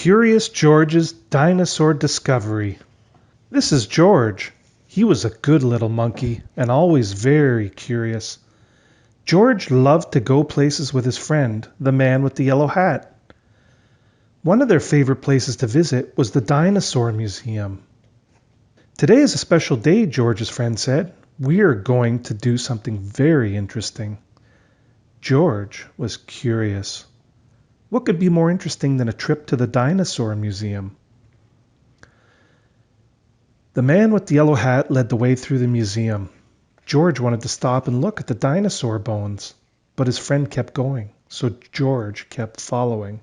Curious George's Dinosaur Discovery. This is George. He was a good little monkey and always very curious. George loved to go places with his friend, the man with the yellow hat. One of their favorite places to visit was the Dinosaur Museum. Today is a special day, George's friend said. We are going to do something very interesting. George was curious. What could be more interesting than a trip to the Dinosaur Museum? The man with the yellow hat led the way through the museum. George wanted to stop and look at the dinosaur bones, but his friend kept going, so George kept following.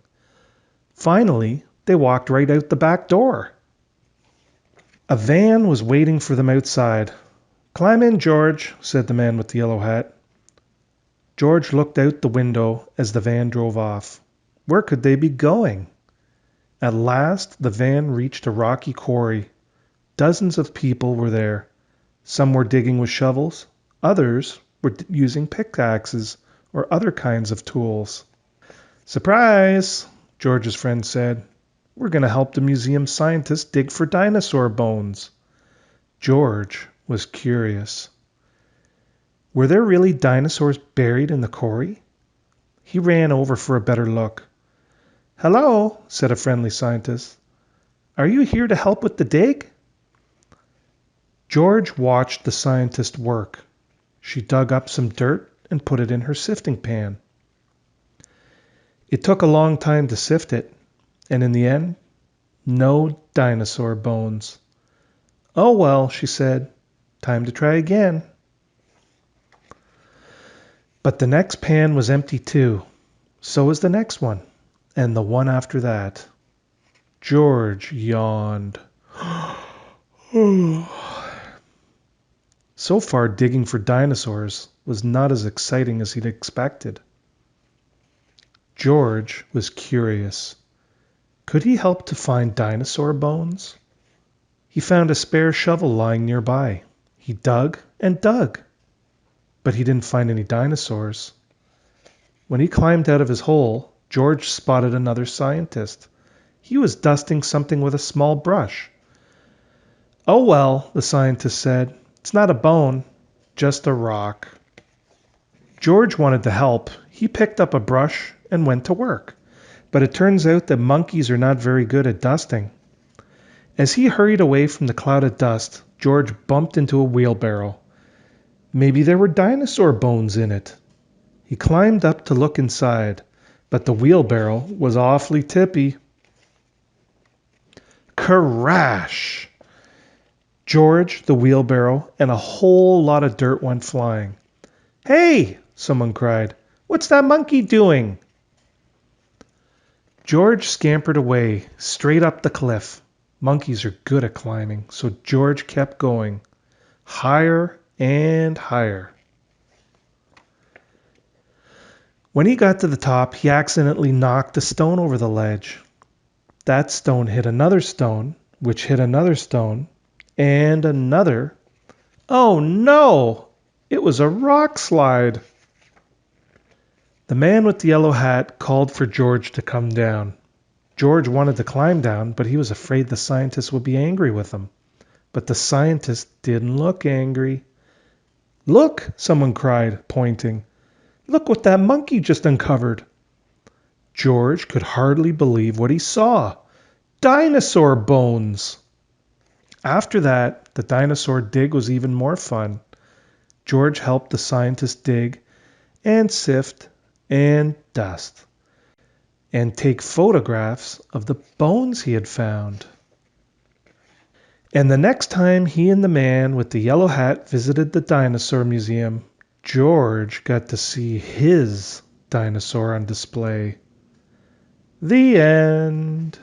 Finally, they walked right out the back door. A van was waiting for them outside. "Climb in, George," said the man with the yellow hat. George looked out the window as the van drove off. Where could they be going? At last, the van reached a rocky quarry. Dozens of people were there. Some were digging with shovels. Others were using pickaxes or other kinds of tools. "Surprise," George's friend said. "We're going to help the museum scientists dig for dinosaur bones." George was curious. Were there really dinosaurs buried in the quarry? He ran over for a better look. "Hello," said a friendly scientist. "Are you here to help with the dig?" George watched the scientist work. She dug up some dirt and put it in her sifting pan. It took a long time to sift it, and in the end, no dinosaur bones. "Oh well," she said, "time to try again." But the next pan was empty too. So was the next one, and the one after that. George yawned. So far, digging for dinosaurs was not as exciting as he'd expected. George was curious. Could he help to find dinosaur bones? He found a spare shovel lying nearby. He dug and dug, but he didn't find any dinosaurs. When he climbed out of his hole, George spotted another scientist. He was dusting something with a small brush. "Oh well," the scientist said. "It's not a bone, just a rock." George wanted to help. He picked up a brush and went to work. But it turns out that monkeys are not very good at dusting. As he hurried away from the cloud of dust, George bumped into a wheelbarrow. Maybe there were dinosaur bones in it. He climbed up to look inside, but the wheelbarrow was awfully tippy. Crash! George, the wheelbarrow, and a whole lot of dirt went flying. "Hey!" someone cried. "What's that monkey doing?" George scampered away, straight up the cliff. Monkeys are good at climbing, so George kept going. Higher and higher. When he got to the top, he accidentally knocked a stone over the ledge. That stone hit another stone, which hit another stone, and another. Oh no! It was a rock slide. The man with the yellow hat called for George to come down. George wanted to climb down, but he was afraid the scientist would be angry with him. But the scientist didn't look angry. "Look!" someone cried, pointing. "Look what that monkey just uncovered." George could hardly believe what he saw. Dinosaur bones! After that, the dinosaur dig was even more fun. George helped the scientist dig and sift and dust and take photographs of the bones he had found. And the next time he and the man with the yellow hat visited the Dinosaur Museum, George got to see his dinosaur on display. The end.